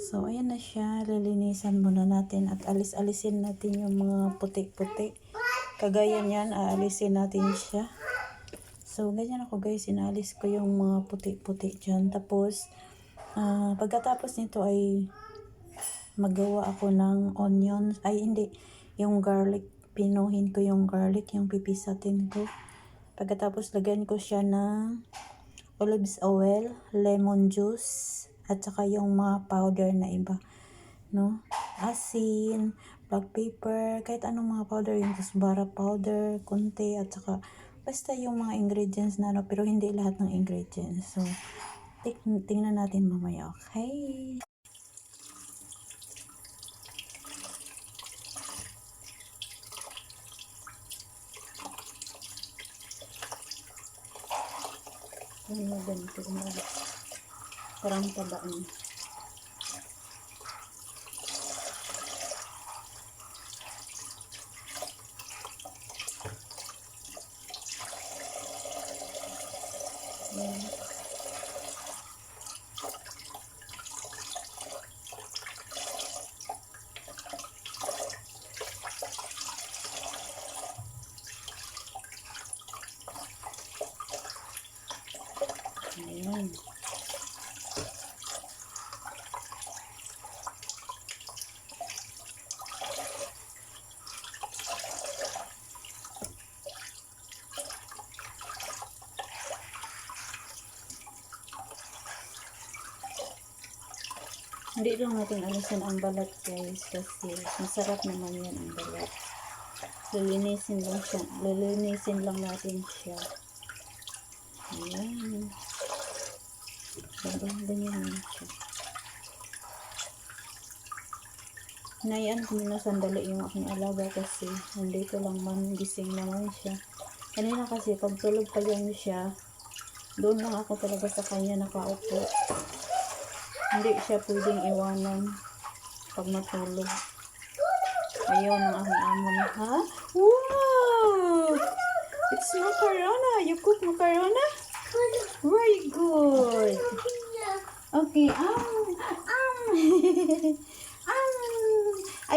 So, ayan na siya. Lilinisan muna natin at alis-alisin natin yung mga puti-puti. Kagaya niyan, aalisin natin siya. So, ganyan ako guys. Inaalis ko yung mga puti-puti dyan. Tapos, pagkatapos nito ay magawa ako ng onions. Ay, hindi. Yung garlic. Pinuhin ko yung garlic. Yung pipisatin ko. Pagkatapos, lagyan ko siya ng olives oil, lemon juice, at saka yung mga powder na iba, no? Asin, black pepper, kahit anong mga powder, yung kusbara powder, konti, at saka basta yung mga ingredients na ano, pero hindi lahat ng ingredients. So, tingnan natin mamaya, okay? Ano ganito, parang tabaan. Ayan. Hindi lang natin alisin ang balat guys kasi masarap naman yan ang balat. Lilinisin lang natin siya. Ayan. Ganyan lang siya. Hinayaan ko muna sandali yung aking alaga kasi nandito lang man, gising naman siya. Kanina kasi pag tulog pa yan siya, doon lang ako talaga sa kanya nakaupo. Hindi siya pwedeng iwanan pag matulog. Ayaw ng aking amo na, ha? Wow! It's macarona! You cook macarona? Very good! Okay, I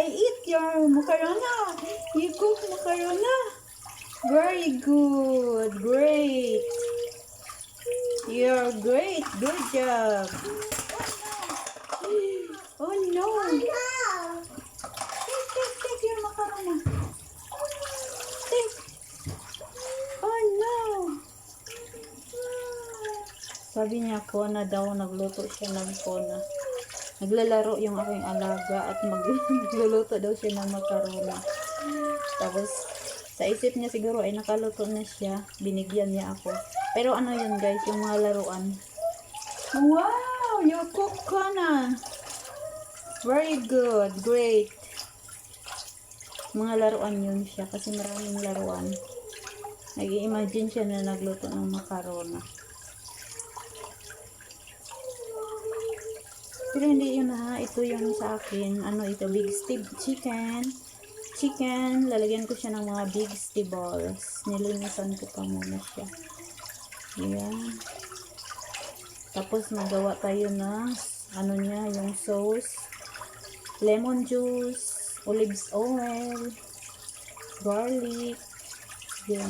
eat your macarona. You cook macarona. Very good. Great. You're great. Good job. Oh no. Take your macarona. Take. Oh no. Sabi niya, kona daw. Nagluto siya ng kona. Naglalaro yung aking alaga at magluluto daw siya ng makarona. Tapos, sa isip niya siguro ay nakaluto na siya. Binigyan niya ako. Pero ano yun guys, yung mga laruan. Wow! You cook na! Very good. Great. Mga laruan yun siya kasi maraming laruan. Nag-i-imagine siya na nagluto ng makarona. Pero hindi yun ha. Ito yung sa akin. Ano ito? Big stib chicken. Chicken. Lalagyan ko siya ng mga big balls. Nilinisan ko pa muna siya. Ayan. Tapos magawa tayo na ano niya, yung sauce. Lemon juice. Olives oil. Garlic. Yan.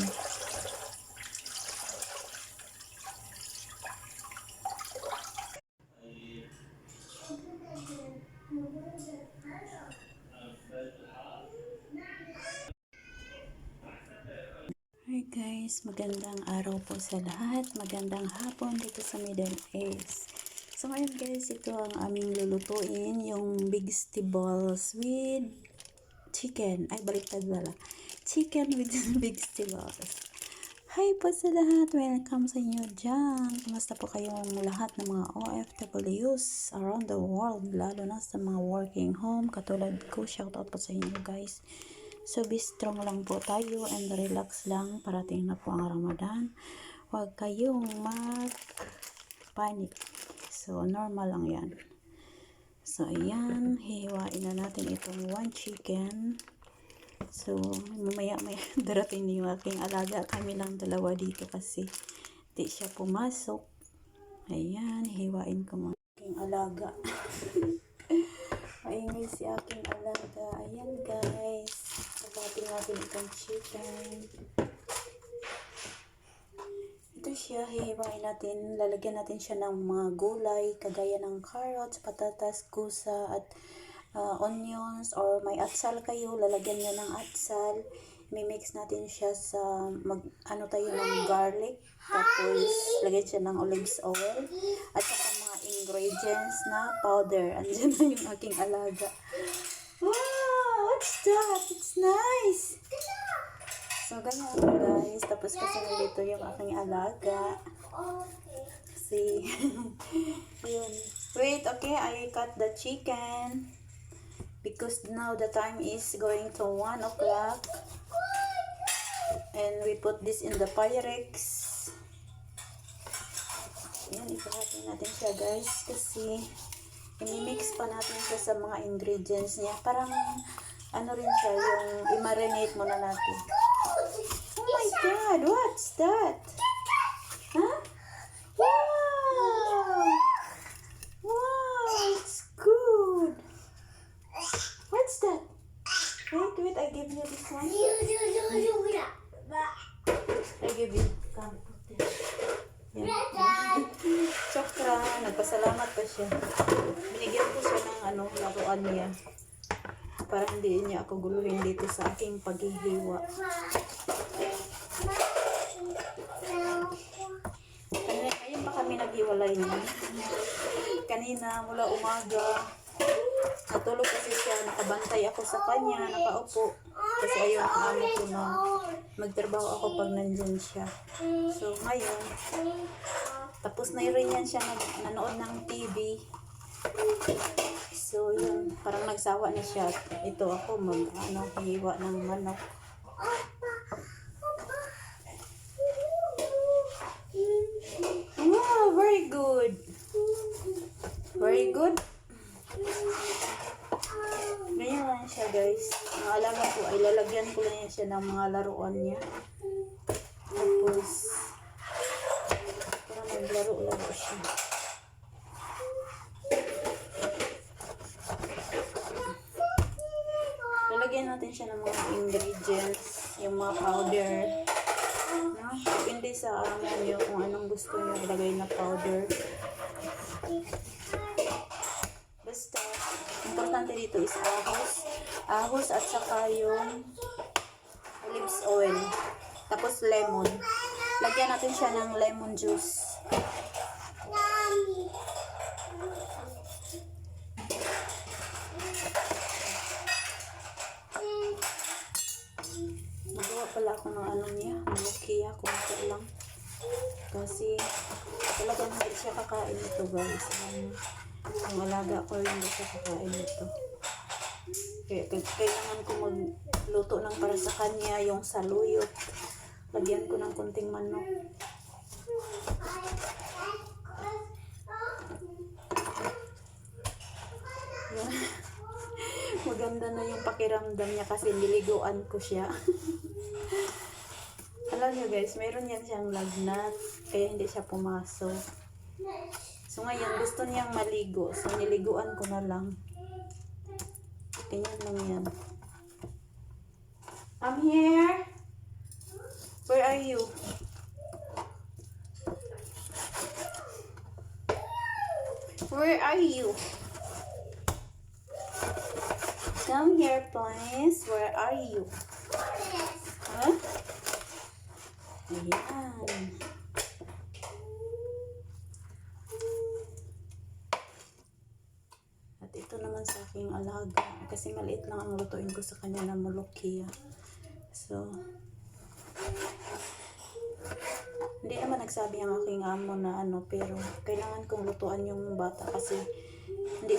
Hi guys, magandang araw po sa lahat. Magandang hapon dito sa Middle East. So ngayon guys, ito ang aming lulutuin, yung big balls with chicken. Ay, baliktad pala. Chicken with big balls. Hi po sa lahat. Welcome sa inyo dyan. Kumusta po kayong lahat ng mga OFWs around the world, lalo na sa mga working home katulad ko. Shoutout po sa inyo guys. So, be strong lang po tayo and relax lang. Parating na po ang Ramadan. Huwag kayong mag-panic. So, normal lang yan. So, ayan. Hihiwain na natin itong one chicken. So, mamaya darating yung aking alaga. Kami lang dalawa dito kasi di siya pumasok. Ayan. Hihiwain ko mga aking alaga. aking alaga. Ayan guys. Sabatin natin itong chicken. Ito siya, hihiwain natin. Lalagyan natin siya ng mga gulay, kagaya ng carrots, patatas, kusa, at onions, or may atsal kayo, lalagyan nyo ng atsal. Mimix natin siya sa tayo ng garlic, tapos lagyan siya ng olives oil, at saka mga ingredients na powder. Andiyan na yung aking alaga. Wow, what's that? It's nice. So ganyan guys, tapos kasi nandito yung aking alaga. See. Yun. Wait, okay, I cut the chicken because now the time is going to 1 o'clock. And we put this in the Pyrex. Yan, ipahati natin siya guys kasi i-mix pa natin siya sa mga ingredients niya. Parang ano rin siya, yung i-marinate muna natin. Oh my God, what's that? Huh? Wow! Wow, it's good. What's that? Wait, I give you this one. I give you. Come, put it. Yan. Chokra, nagpasalamat pa siya. Binigyan ko siya ng laruan niya. Para hindi niya ako guluhin dito sa aking paghihiwa. Ngayon pa kami naghiwalay niya. Kanina mula umaga, natulog kasi siya, nakabantay ako sa kanya, nakaupo. Kasi ayaw ng amo ko na magtrabaho ako pag nandyan siya. So ngayon, tapos na rin yan siya nanood ng TV. So yun, parang nagsawa na siya. Ito ako hiwa ng manok. Wow, very good. Very good. Ganyan lang siya guys. Ang alaga ko ay lalagyan ko lang siya ng mga laruan niya. Tapos parang maglaro-laro siya. Lalagyan natin siya ng mga ingredients, yung mga powder. No? Depende sa amo niyo kung anong gusto niyo ilagay na powder. Basta, importante dito is ahos at saka yung olives oil. Tapos lemon. Lagyan natin siya ng lemon juice. Magawa pala ako ng niya, malukiya kung lang. Kasi talagang hindi siya kakain ito guys. Ang alaga ko hindi siya kakain ito. Kaya kailangan ko magluto ng para sa kanya yung saluyot. Lagyan ko ng kunting manok. Maganda na yung pakiramdam niya kasi niliguan ko siya. Alam niyo guys, meron yan siyang lagnat kaya hindi siya pumasok. So ngayon gusto niyang maligo, so niliguan ko na lang. Ganyan lang yan. I'm here. Where are you? Where are you? Come here, please. Where are you? Huh? Ayan. At ito naman sa aking alaga. Kasi maliit lang ang lutuin ko sa kanya na mulukiya. So, hindi naman nagsabi ang aking amo na pero kailangan kong lutuan yung bata kasi hindi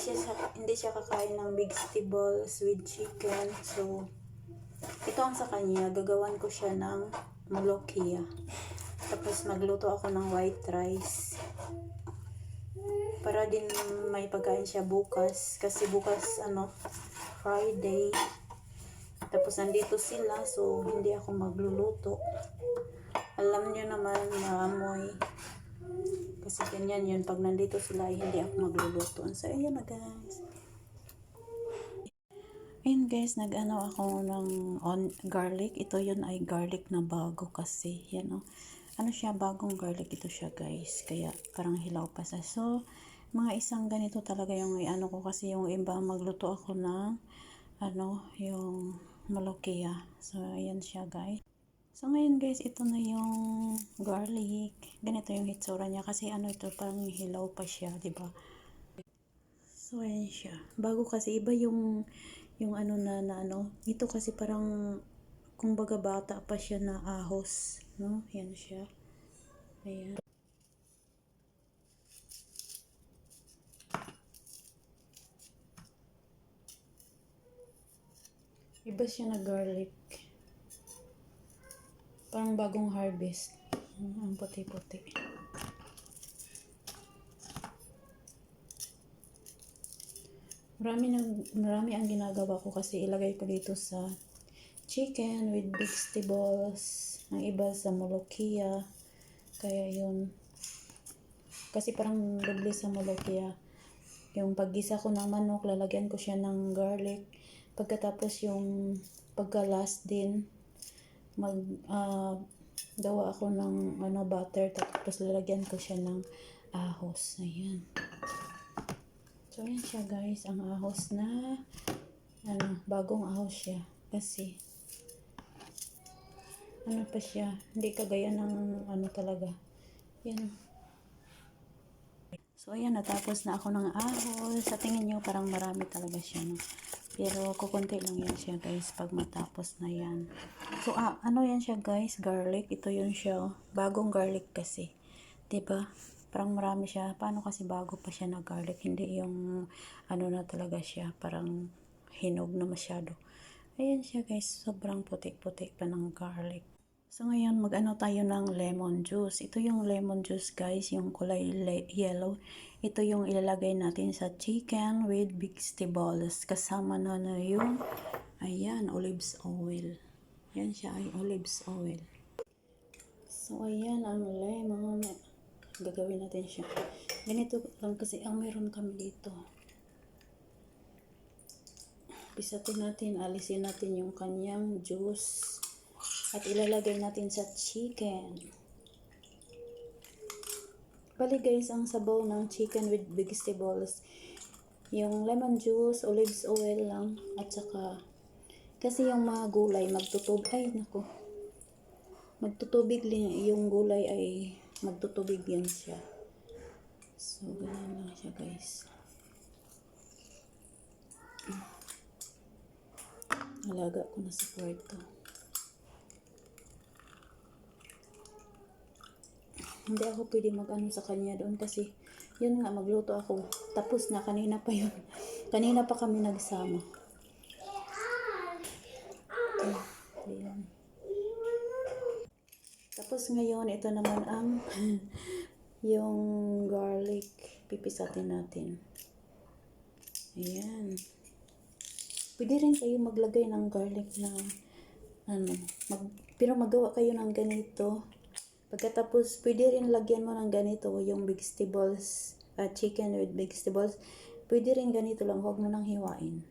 siya kakain ng vegetables with chicken. So, ito ang sa kanya. Gagawan ko siya ng mulukiya. Tapos magluto ako ng white rice. Para din may pagkain siya bukas. Kasi bukas, Friday. Tapos nandito sila. So, hindi ako magluluto. Alam niyo naman na amoy. Kasi ganyan yun. Pag nandito sila, hindi ako magluluto. So, ayan na guys. Ayun guys, nag-ano ako ng garlic. Ito yun ay garlic na bago kasi. Yan o. Ano siya, bagong garlic ito siya guys. Kaya parang hilaw pa siya. So, mga isang ganito talaga yung ano ko kasi yung iba magluto ako ng yung molokia. So, ayan siya guys. So, ngayon guys, ito na yung garlic. Ganito yung hitsura niya kasi ito parang hilaw pa siya, 'di ba? So, ayan siya. Bago kasi iba yung ito kasi parang kumbaga bata pa siya na ahos, no? Yan siya. Ayan. Iba siya na garlic. Parang bagong harvest. Ang puti-puti. Marami ang ginagawa ko kasi ilagay ko dito sa chicken with vegetables. Ang iba sa molokia. Kaya yun. Kasi parang doble sa molokia. Yung paggisa ko ng manok, lalagyan ko siya ng garlic. Pagkatapos yung pagka-last din, gawa ako ng butter. Tapos lalagyan ko siya ng ahos. Ayan. So, ayan siya guys. Ang ahos na, bagong ahos siya. Kasi, pa siya. Hindi kagaya ng talaga. Yan. So, ayan, natapos na ako ng ahos. Sa tingin nyo, parang marami talaga siya, no? Pero, kukunti lang yan siya, guys, pag matapos na yan. So, yan siya, guys? Garlic. Ito yun siya, oh. Bagong garlic kasi. Diba? Parang marami siya. Paano kasi bago pa siya na garlic? Hindi yung, na talaga siya. Parang hinog na masyado. Ayan siya, guys. Sobrang puti-puti pa ng garlic. So, ngayon, tayo ng lemon juice. Ito yung lemon juice, guys, yung kulay yellow. Ito yung ilalagay natin sa chicken with vegetables. Kasama na yung, ayan, olives oil. Yan siya ay olives oil. So, ayan ang lemon. Gagawin natin siya. Ganito lang kasi ang meron kami dito. Pisatin natin, alisin natin yung kanyang juice. At ilalagay natin sa chicken. Bali guys, ang sabaw ng chicken with vegetables, yung lemon juice, olives oil lang, at saka, kasi yung mga gulay, magtutubig yung gulay ay magtutubig yan siya. So, ganyan lang siya guys. Alaga ko na sa kwarto. Hindi ako pwede sa kanya doon kasi yun nga, magluto ako. Tapos na, kanina pa yun. Kanina pa kami nagsama. Ayan. Tapos ngayon, ito naman ang yung garlic. Pipisatin natin. Ayan. Pwede rin kayo maglagay ng garlic na pero magawa kayo ng ganito. Pagkatapos, pwede rin lagyan mo ng ganito yung vegetables, chicken with vegetables. Pwede rin ganito lang, huwag mo nang hiwain.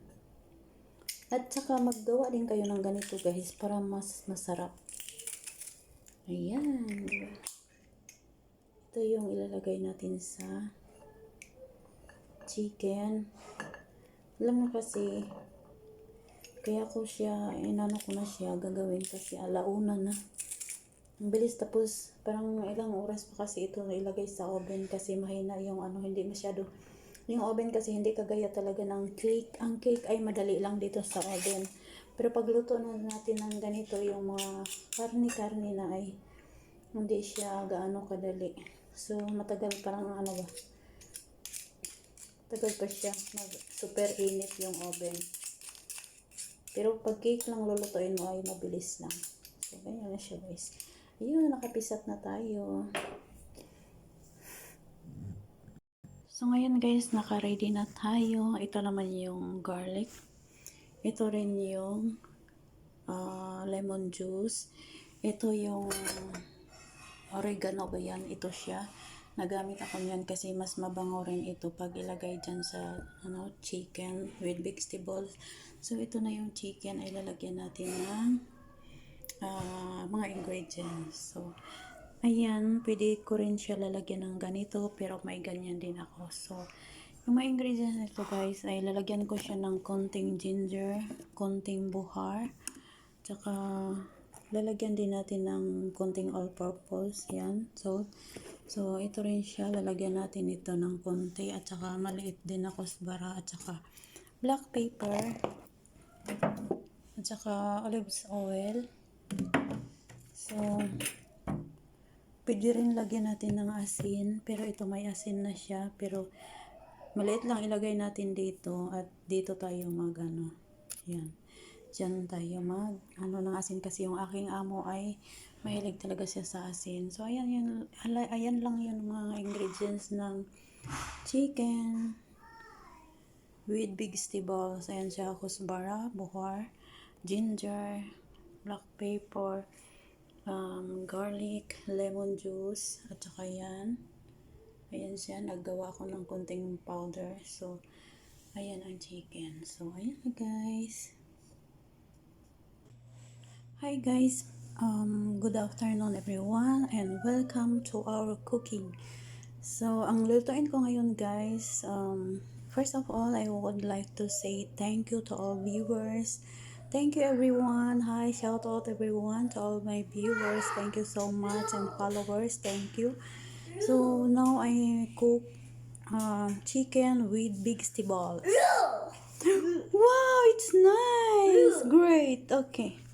At saka maggawa din kayo ng ganito guys para mas masarap. Ayan. Ito yung ilalagay natin sa chicken. Alam mo kasi, kaya ko siya, ko na siya gagawin kasi alauna na. Ang bilis, tapos parang ilang oras pa kasi ito ilagay sa oven kasi mahina yung hindi masyado. Yung oven kasi hindi kagaya talaga ng cake. Ang cake ay madali lang dito sa oven. Pero pagluto na natin ng ganito, yung mga karne na ay hindi siya gaano kadali. So matagal, parang tagal pa siya. Super init yung oven. Pero pag cake lang lulutuin mo ay mabilis lang. So ganyan na siya guys. Ayun, nakapisat na tayo. So, ngayon guys, naka-ready na tayo. Ito naman yung garlic. Ito rin yung lemon juice. Ito yung oregano ba yan? Ito siya. nagamit ako niyan kasi mas mabango rin ito pag ilagay dyan sa chicken with vegetables. So ito na yung chicken ay lalagyan natin ng mga ingredients. So ayan, pwede ko rin siya lalagyan ng ganito pero may ganyan din ako. So yung mga ingredients nito guys ay lalagyan ko siya ng konting ginger, konting buhar, tsaka lalagyan din natin ng konting all-purpose, yan, so ito rin siya, lalagyan natin ito ng konti, at saka maliit din na kusbara, at saka black pepper, at saka olives oil. So pwede rin lagyan natin ng asin, pero ito may asin na siya, pero maliit lang ilagay natin dito, at dito tayo yan. Diyan tayo ng asin kasi yung aking amo ay mahilig talaga siya sa asin. So ayan lang yung mga ingredients ng chicken with vegetables. Ayan siya, kusbara, buhar, ginger, black pepper, garlic, lemon juice, at saka yan. Ayan siya, naggawa ako ng konting powder. So ayan ang chicken. So ayan na guys. Hi guys, good afternoon everyone and welcome to our cooking. So, ang lutuin ko ngayon guys, first of all, I would like to say thank you to all viewers. Thank you everyone. Hi, shout out everyone to all my viewers. Thank you so much, and followers, thank you. So, now I cook chicken with vegetables. Wow, it's nice. Great. Okay.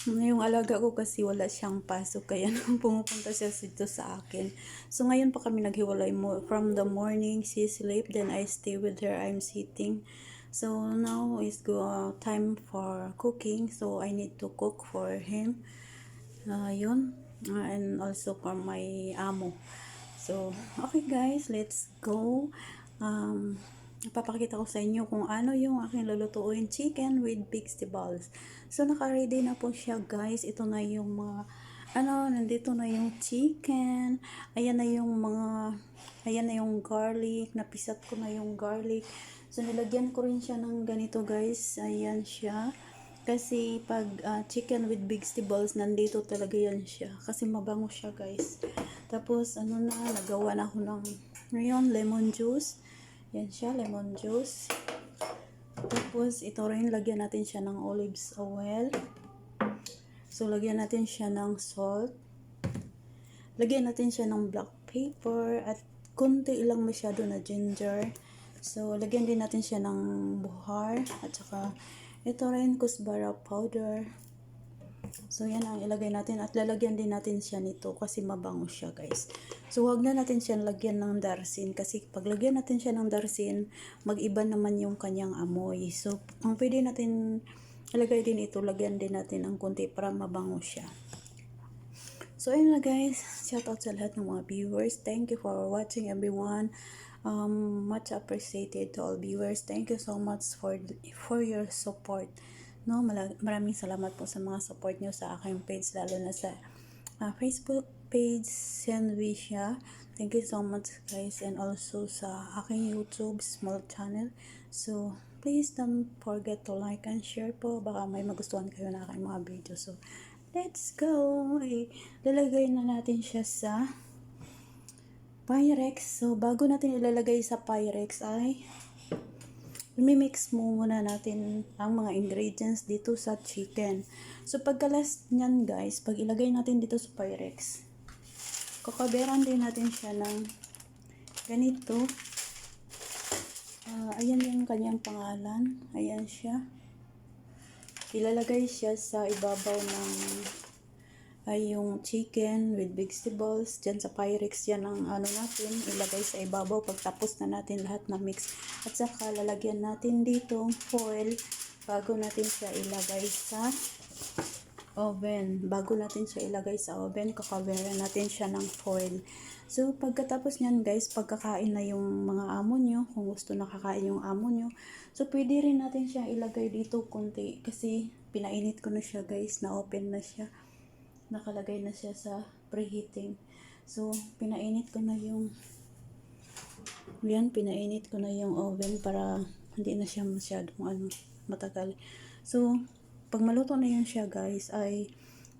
Yung alaga ko kasi wala siyang pasok, kaya nung pumupunta siya dito sa akin. So ngayon pa kami naghiwalay from the morning. She sleep, then I stay with her. I'm sitting. So now is time for cooking. So I need to cook for him. And also for my amo. So okay guys, let's go. Ipapakita ko sa inyo kung ano yung aking lulutuin, chicken with vegetables. So naka-ready na po siya guys. Ito na yung mga nandito na yung chicken. Ayan na yung garlic. Napisat ko na yung garlic. So nilagyan ko rin siya ng ganito guys. Ayan siya. Kasi pag chicken with vegetables, nandito talaga yan siya. Kasi mabango siya guys. Tapos nagawa na ako ng lemon juice. Yan siya, lemon juice. Tapos, ito rin, lagyan natin siya ng olives oil. So, lagyan natin siya ng salt. Lagyan natin siya ng black pepper. At konti lang masyado na ginger. So, lagyan din natin siya ng buhar. At saka, ito rin, kusbara powder. So, yan ang ilagay natin. At lalagyan din natin siya nito kasi mabango siya, guys. So, huwag na natin siya lagyan ng darsin. Kasi pag lagyan natin siya ng darsin, mag-iba naman yung kanyang amoy. So, ang pwede natin ilagay din ito, lagyan din natin ng konti para mabango siya. So, ayun na guys. Shout out sa lahat ng mga viewers. Thank you for watching everyone. Much appreciated to all viewers. Thank you so much for your support. No, maraming salamat po sa mga support nyo sa aking page, lalo na sa Facebook page, Senwisha. Thank you so much guys, and also sa aking YouTube small channel. So, please don't forget to like and share po, baka may magustuhan kayo na aking mga video. So, let's go! Lalagay na natin siya sa Pyrex. So, bago natin ilalagay sa Pyrex ay mix muna natin ang mga ingredients dito sa chicken. So, pagka-last nyan guys, pag ilagay natin dito sa Pyrex, kakaberan din natin siya ng ganito. Ayan yung kanyang pangalan. Ayan siya. Ilalagay siya sa ibabaw ng yung chicken with vegetables. Diyan sa Pyrex yan ang natin ilagay sa ibabaw pagtapos na natin lahat na mix. At saka lalagyan natin dito foil bago natin siya ilagay sa oven. Bago natin siya ilagay sa oven, kakaberan natin siya ng foil. So pagkatapos nyan guys, pagkakain na yung mga amo nyo, kung gusto nakakain yung amo nyo, so pwede rin natin siya ilagay dito konti kasi pinainit ko na siya guys, na open na siya, nakalagay na siya sa preheating. So, pinainit ko na yung oven para hindi na siya masyadong matagal. So, pag maluto na yan siya guys, ay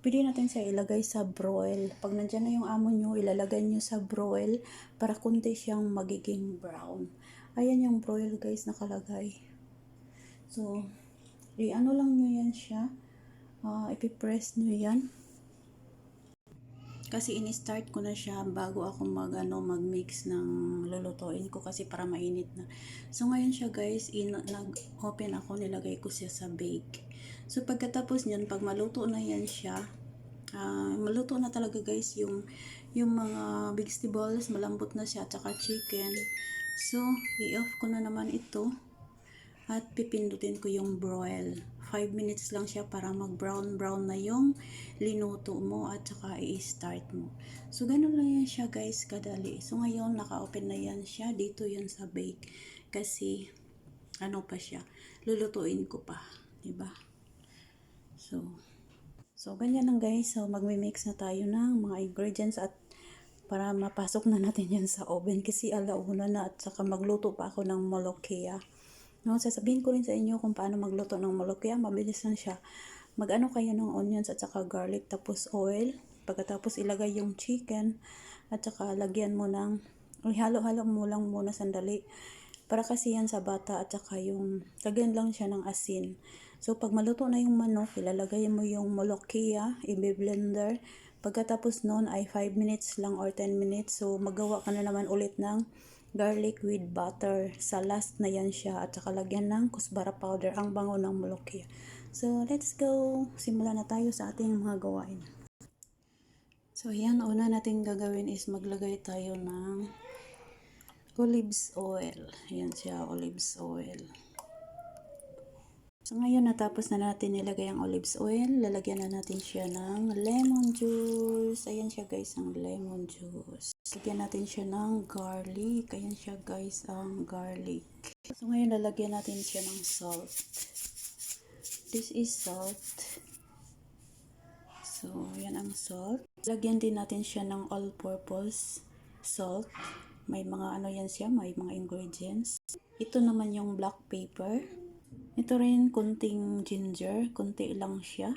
pwede natin siya ilagay sa broil. Pag nandyan na yung amo nyo, ilalagay nyo sa broil para kunti siyang magiging brown. Ayan yung broil guys nakalagay. So, i-ano lang nyo yan siya. Ipipress nyo yan. Kasi ini-start ko na siya bago ako mag-mix ng lulutuin ko kasi para mainit na. So ngayon siya guys, nag-open ako, nilagay ko siya sa bake. So pagkatapos niyan, pag maluto na yan siya, maluto na talaga guys yung mga vegetables, malambot na siya at saka chicken. So i-off ko na naman ito at pipindutin ko yung broil. 5 minutes lang siya para mag-brown na yung linuto mo at saka i-start mo. So, ganun lang yan siya guys, kadali. So, ngayon, naka-open na yan siya. Dito yan sa bake. Kasi, ano pa siya, lulutuin ko pa. Diba? So, ganyan lang guys. So, magmi-mix na tayo ng mga ingredients at para mapasok na natin yan sa oven. Kasi alauna na at saka magluto pa ako ng molokhia. No, sasabihin ko rin sa inyo kung paano magluto ng molokhia. Mabilis lang siya. Mag-ano kayo ng onions at saka garlic tapos oil. Pagkatapos ilagay yung chicken at saka lagyan mo ng ihalo-halo mo lang muna sandali. Para kasi yan sa bata at saka yung lagyan lang siya ng asin. So pag maluto na yung manok, ilalagay mo yung molokhia, i-blender. Pagkatapos noon ay 5 minutes lang or 10 minutes. So magawa ka na naman ulit ng garlic with butter. Sa last na yan siya at saka lagyan ng kusbara powder. Ang bango ng molokhia. So let's go. Simulan na tayo sa ating mga gawain. So yan, una natin gagawin is maglagay tayo ng olives oil. Ayan siya, olives oil. So ngayon natapos na natin nilagay ang olives oil, lalagyan na natin siya ng lemon juice. Ayan siya guys, ang lemon juice. Lagyan natin siya ng garlic. Ayan siya guys, ang garlic. So ngayon lalagyan natin siya ng salt. This is salt. So yan ang salt. Lagyan din natin siya ng all-purpose salt. May mga ano yan siya, may mga ingredients. Ito naman yung black pepper. Ito rin, kunting ginger, kunti lang siya.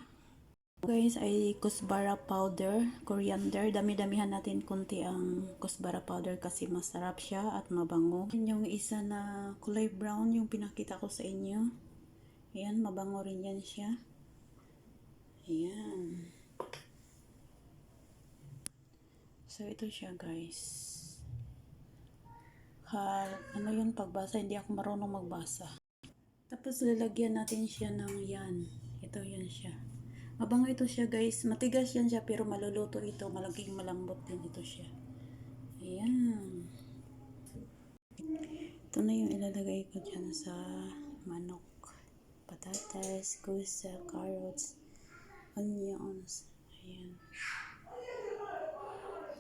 Guys, ay kusbara powder, coriander. Dami-damihan natin kunti ang kusbara powder kasi masarap siya at mabango. Yung isa na kulay brown, yung pinakita ko sa inyo. Ayan, mabango rin yan siya. Ayan. So, ito siya guys. Ano yun pagbasa? Hindi ako marunong magbasa. Tapos lalagyan natin siya ng yan. Ito yan siya. Mabango ito siya guys. Matigas yan siya pero maluluto ito. Malaging malambot din ito siya. Ayan. Ito na yung ilalagay ko dyan sa manok. Patatas, kusa, carrots, onions. Ayan.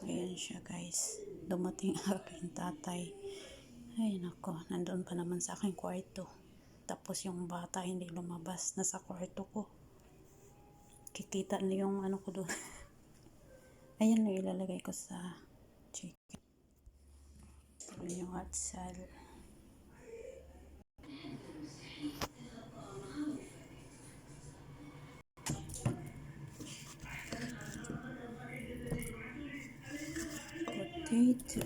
Ayan siya guys. Dumating aking tatay. Ay nako. Nandun pa naman sa aking kwarto. Tapos yung bata hindi lumabas, nasa kwarto ko. Kikita na yung ano ko doon. Ayan na ilalagay ko sa chicken. Ito yung hot sal. Potato.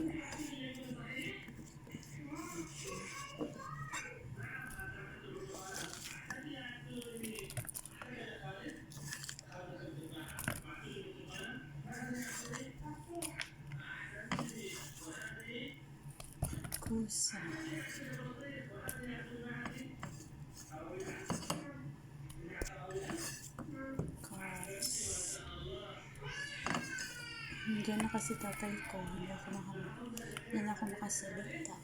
Kusa. Carrots. Nandiyan na kasi tatay ko. Hindi ako makasalita.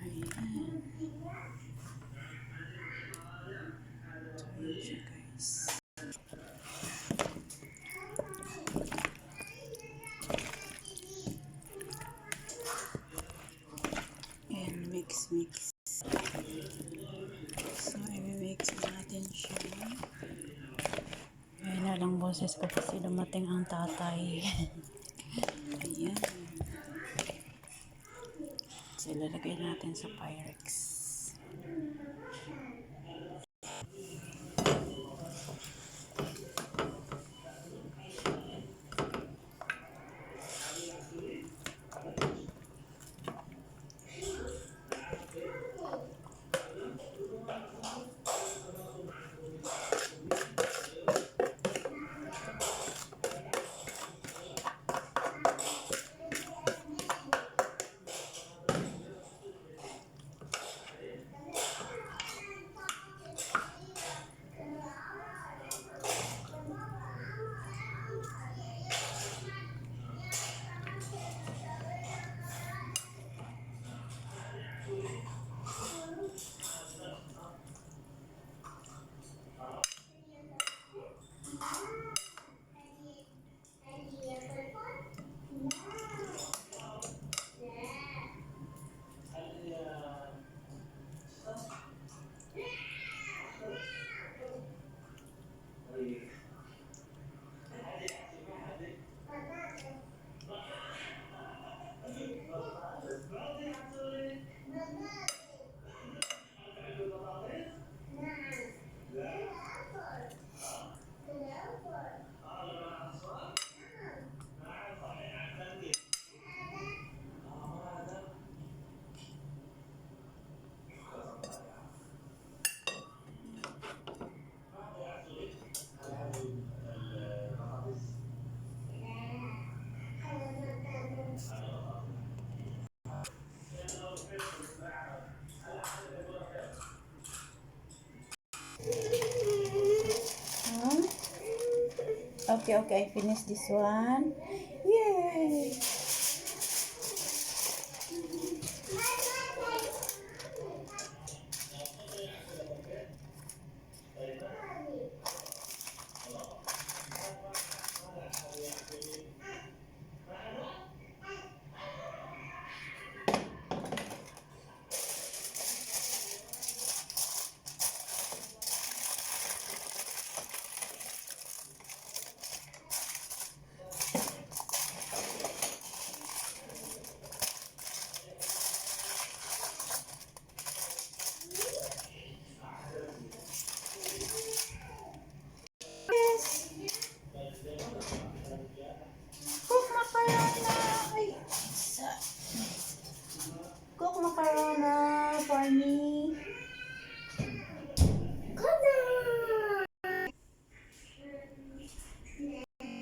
Ayan. So, yun siya guys. Mix. So, i-mix natin siya. Ayan, mahina lang boses ko kasi dumating ang tatay. Ayan. So, ilalagay natin sa Pyrex. Okay, okay, I finished this one. Yay! Yes! Cook macarona! Ay! Cook macarona for me!